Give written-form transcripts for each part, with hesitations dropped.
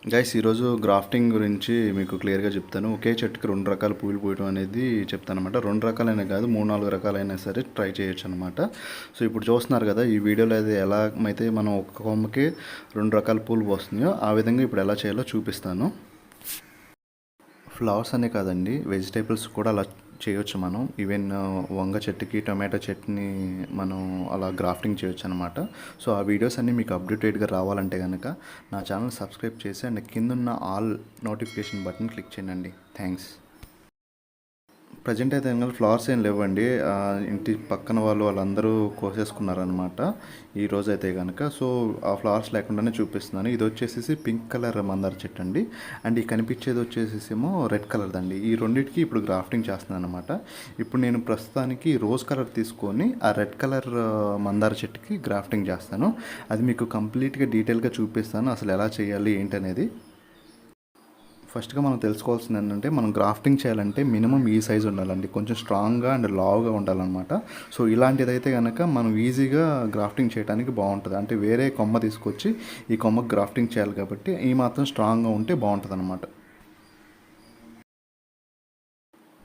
Guys ఈరోజు grafting గురించి మీకు క్లియర్గా చెప్తాను. ఒకే చెట్టుకి 2 రకాల పూలు పూయడం అనేది చెప్తానమాట. 2 రకాలైనా కాదు 3-4 రకాలైనా సరే ట్రై చేయొచ్చు అనమాట. సో ఇప్పుడు చూస్తున్నారు కదా ఈ వీడియోలో అది ఎలాగైతే మనం ఒక కొమ్మకి 2 రకాల పూలు పోస్తున్నాయో ఆ విధంగా ఇప్పుడు ఎలా చేయాలో చూపిస్తాను. ఫ్లవర్స్ అనే కాదండి, వెజిటేబుల్స్ కూడా అలా చేయొచ్చు మనం. ఈవెన్ వంగ చెట్టుకి టొమాటో చెట్టుని మనం అలా గ్రాఫ్టింగ్ చేయొచ్చు అనమాట. సో ఆ వీడియోస్ అన్నీ మీకు అప్డేటెడ్గా రావాలంటే కనుక నా ఛానల్ సబ్స్క్రైబ్ చేసి అండ్ కిందున్న ఆల్ నోటిఫికేషన్ బటన్ క్లిక్ చేయండి. థ్యాంక్స్. ప్రజెంట్ అయితే ఇంకా ఫ్లవర్స్ ఏం లేవండి. ఇంటి పక్కన వాళ్ళందరూ కోసేసుకున్నారనమాట ఈరోజు అయితే కనుక. సో ఆ ఫ్లవర్స్ లేకుండానే చూపిస్తున్నాను. ఇది వచ్చేసి పింక్ కలర్ మందార చెట్టు అండి. అండ్ ఈ కనిపించేది వచ్చేసేమో రెడ్ కలర్ దండి. ఈ రెండింటికి ఇప్పుడు గ్రాఫ్టింగ్ చేస్తున్నాను అనమాట. ఇప్పుడు నేను ప్రస్తుతానికి రోజ్ కలర్ తీసుకొని ఆ రెడ్ కలర్ మందార చెట్టుకి గ్రాఫ్టింగ్ చేస్తాను. అది మీకు కంప్లీట్గా డీటెయిల్గా చూపిస్తాను అసలు ఎలా చేయాలి ఏంటనేది. ఫస్ట్గా మనం తెలుసుకోవాల్సింది ఏంటంటే మనం గ్రాఫ్టింగ్ చేయాలంటే మినిమం ఈ సైజు ఉండాలండి. కొంచెం స్ట్రాంగ్గా అండ్ లావుగా ఉండాలన్నమాట. సో ఇలాంటిదైతే కనుక మనం ఈజీగా గ్రాఫ్టింగ్ చేయడానికి బాగుంటుంది. అంటే వేరే కొమ్మ తీసుకొచ్చి ఈ కొమ్మకు గ్రాఫ్టింగ్ చేయాలి కాబట్టి ఈ మాత్రం స్ట్రాంగ్గా ఉంటే బాగుంటుంది అనమాట.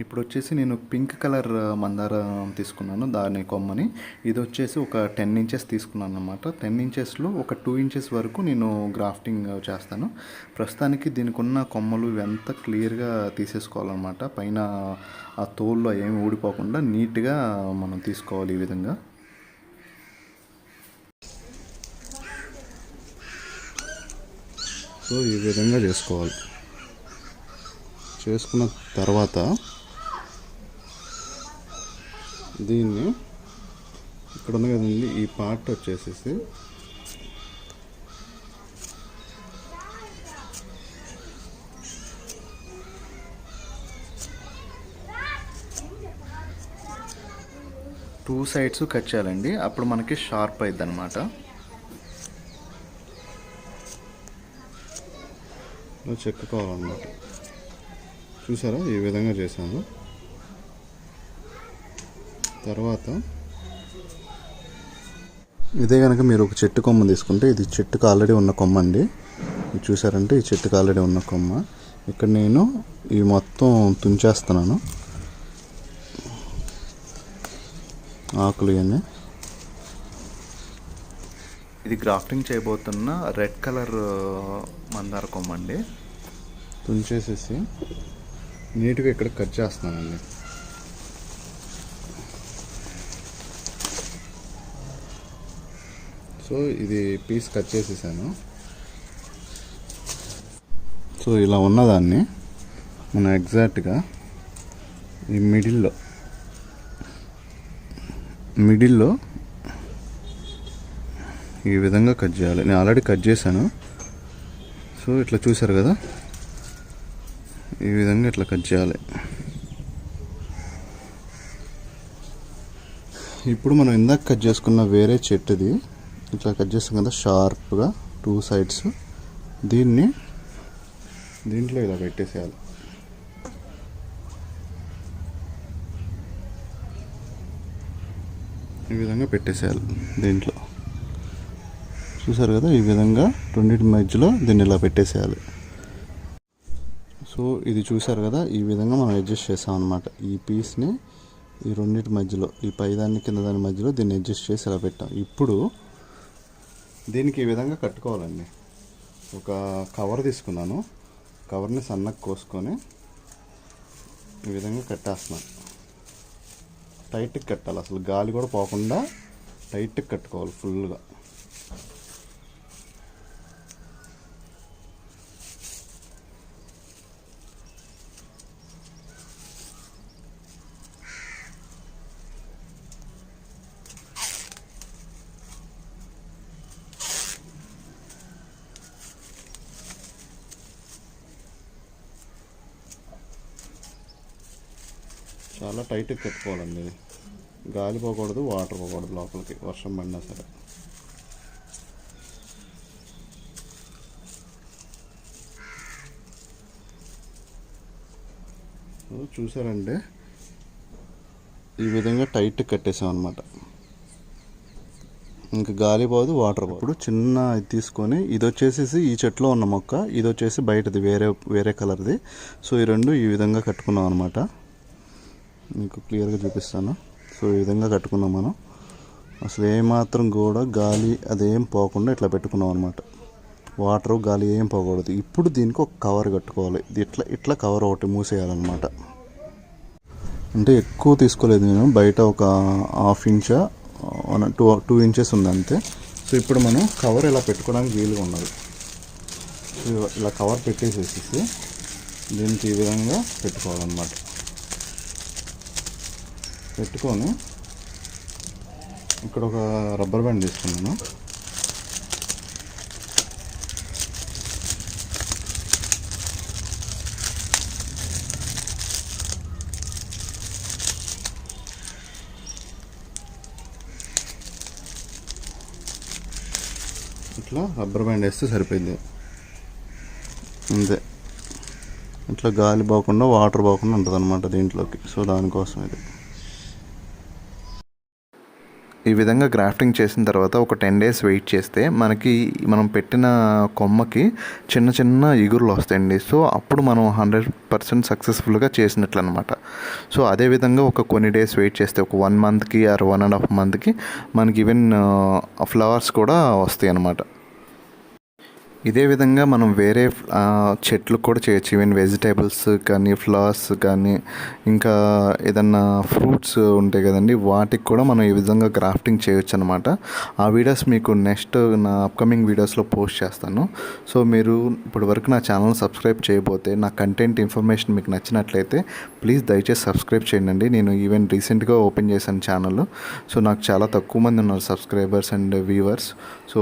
ఇప్పుడు వచ్చేసి నేను పింక్ కలర్ మందారం తీసుకున్నాను దాని కొమ్మని. ఇది వచ్చేసి ఒక 10 ఇంచెస్ తీసుకున్నాను అనమాట. 10 ఇంచెస్లో ఒక 2 ఇంచెస్ వరకు నేను గ్రాఫ్టింగ్ చేస్తాను. ప్రస్తుతానికి దీనికి ఉన్న కొమ్మలు ఇవంతా క్లియర్గా తీసేసుకోవాలన్నమాట. పైన ఆ తోల్లో ఏమి ఊడిపోకుండా నీట్గా మనం తీసుకోవాలి ఈ విధంగా. సో ఈ విధంగా చేసుకోవాలి. చేసుకున్న తర్వాత దీన్ని ఇక్కడ ఉంది కదండి ఈ పార్ట్ వచ్చేసేసి టూ సైడ్స్ కట్ చేయాలండి. అప్పుడు మనకి షార్ప్ అయింది అనమాట. చెక్కుకోవాలన్నమాట. చూసారా ఈ విధంగా చేశాను. తర్వాత ఇదే కనుక మీరు ఒక చెట్టు కొమ్మ తీసుకుంటే ఇది చెట్టుకు ఆల్రెడీ ఉన్న కొమ్మ అండి. చూసారంటే ఈ చెట్టుకు ఆల్రెడీ ఉన్న కొమ్మ. ఇక్కడ నేను ఈ మొత్తం తుంచేస్తున్నాను ఆకులు ఇవన్నీ. ఇది గ్రాఫ్టింగ్ చేయబోతున్న రెడ్ కలర్ మందార కొమ్మ అండి. తుంచేసేసి నీట్గా ఇక్కడ కట్ చేస్తున్నానండి. సో ఇది పీస్ కట్ చేసేసాను. సో ఇలా ఉన్నదాన్ని మనం ఎగ్జాక్ట్గా ఈ మిడిల్లో ఈ విధంగా కట్ చేయాలి. నేను ఆల్రెడీ కట్ చేశాను. సో ఇట్లా చూసారు కదా ఈ విధంగా ఇట్లా కట్ చేయాలి. ఇప్పుడు మనం ఇందాక కట్ చేసుకున్న వేరే చెట్టుది ఇట్లా కట్ చేస్తాం కదా షార్ప్గా 2 సైడ్స్. దీంట్లో ఇలా పెట్టేసేయాలి. ఈ విధంగా పెట్టేసేయాలి దీంట్లో. చూసారు కదా ఈ విధంగా రెండింటి మధ్యలో దీన్ని ఇలా పెట్టేసేయాలి. సో ఇది చూసారు కదా ఈ విధంగా మనం అడ్జస్ట్ చేసాం అనమాట. ఈ పీస్ని ఈ రెండింటి మధ్యలో ఈ పైదాన్ని కింద దాని మధ్యలో దీన్ని అడ్జస్ట్ చేసి ఇలా పెట్టాం. ఇప్పుడు దీనికి ఈ విధంగా కట్టుకోవాలండి. ఒక కవర్ తీసుకున్నాను. కవర్ని సన్నగా కోసుకొని ఈ విధంగా కట్టేస్తున్నాను. టైట్గా కట్టాలి, అసలు గాలి కూడా పోకుండా టైట్గా కట్టుకోవాలి ఫుల్గా. చాలా టైట్గా కట్టుకోవాలండి. ఇది గాలి పోకూడదు, వాటర్ పోకూడదు లోపలికి, వర్షం పడినా సరే. చూసారంటే ఈ విధంగా టైట్ కట్టేసాం అనమాట. ఇంకా గాలి పోదు, వాటర్ పోదు. ఇప్పుడు చిన్న ఇది తీసుకొని ఇది వచ్చేసి ఈ చెట్లో ఉన్న మొక్క, ఇది వచ్చేసి బయటది వేరే కలర్ది. సో ఈ రెండు ఈ విధంగా కట్టుకున్నాం అనమాట. మీకు క్లియర్గా చూపిస్తాను. సో ఈ విధంగా కట్టుకున్నాం మనం. అసలు ఏమాత్రం కూడా గాలి అదేం పోకుండా ఇట్లా పెట్టుకున్నాం అనమాట. వాటర్ గాలి ఏం పోకూడదు. ఇప్పుడు దీనికి ఒక కవర్ కట్టుకోవాలి. ఇట్లా కవర్ ఒకటి మూసేయాలన్నమాట. అంటే ఎక్కువ తీసుకోలేదు నేను, బయట ఒక 1/2 ఇంచా 2 ఇంచెస్ ఉంది అంతే. సో ఇప్పుడు మనం కవర్ ఇలా పెట్టుకోవడానికి వీలుగా ఉన్నది. ఇలా కవర్ పెట్టేసేసి దీనికి ఈ విధంగా పెట్టుకోవాలన్నమాట. పెట్టుకొని ఇక్కడ ఒక రబ్బర్ బ్యాండ్ తీసుకున్నాను. ఇట్లా రబ్బర్ బ్యాండ్ వేస్తే సరిపోయింది అంతే. ఇట్లా గాలి పోకుండా వాటర్ పోకుండా ఉంటుంది అనమాట దీంట్లోకి. సో దానికోసం ఇది ఈ విధంగా గ్రాఫ్టింగ్ చేసిన తర్వాత ఒక 10 days వెయిట్ చేస్తే మనం పెట్టిన కొమ్మకి చిన్న చిన్న ఇగురులు వస్తాయండి. సో అప్పుడు మనం 100% సక్సెస్ఫుల్గా చేసినట్లు అనమాట. సో అదేవిధంగా కొన్ని డేస్ వెయిట్ చేస్తే ఒక 1 monthకి ఆర్ 1.5 monthకి మనకి ఈవెన్ ఫ్లవర్స్ కూడా వస్తాయి అన్నమాట. ఇదే విధంగా మనం వేరే చెట్లు కూడా చేయొచ్చు. ఈవెన్ వెజిటేబుల్స్ కానీ, ఫ్లవర్స్ కానీ, ఇంకా ఏదన్నా ఫ్రూట్స్ ఉంటాయి కదండి, వాటికి కూడా మనం ఈ విధంగా గ్రాఫ్టింగ్ చేయొచ్చు అనమాట. ఆ వీడియోస్ మీకు నెక్స్ట్ నా అప్కమింగ్ వీడియోస్లో పోస్ట్ చేస్తాను. సో మీరు ఇప్పటి వరకు నా ఛానల్ సబ్స్క్రైబ్ చేయకపోతే, నా కంటెంట్ ఇన్ఫర్మేషన్ మీకు నచ్చినట్లయితే ప్లీజ్ దయచేసి సబ్స్క్రైబ్ చేయండి. నేను ఈవెన్ రీసెంట్గా ఓపెన్ చేశాను ఛానల్. సో నాకు చాలా తక్కువ మంది ఉన్నారు సబ్స్క్రైబర్స్ అండ్ వ్యూవర్స్. సో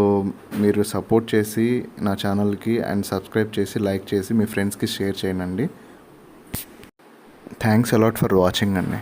మీరు సపోర్ట్ చేసి నా ఛానల్కి అండ్ సబ్స్క్రైబ్ చేసి, లైక్ చేసి మీ ఫ్రెండ్స్కి షేర్ చేయండి. థ్యాంక్స్ అలాట్ ఫర్ వాచింగ్ అండి.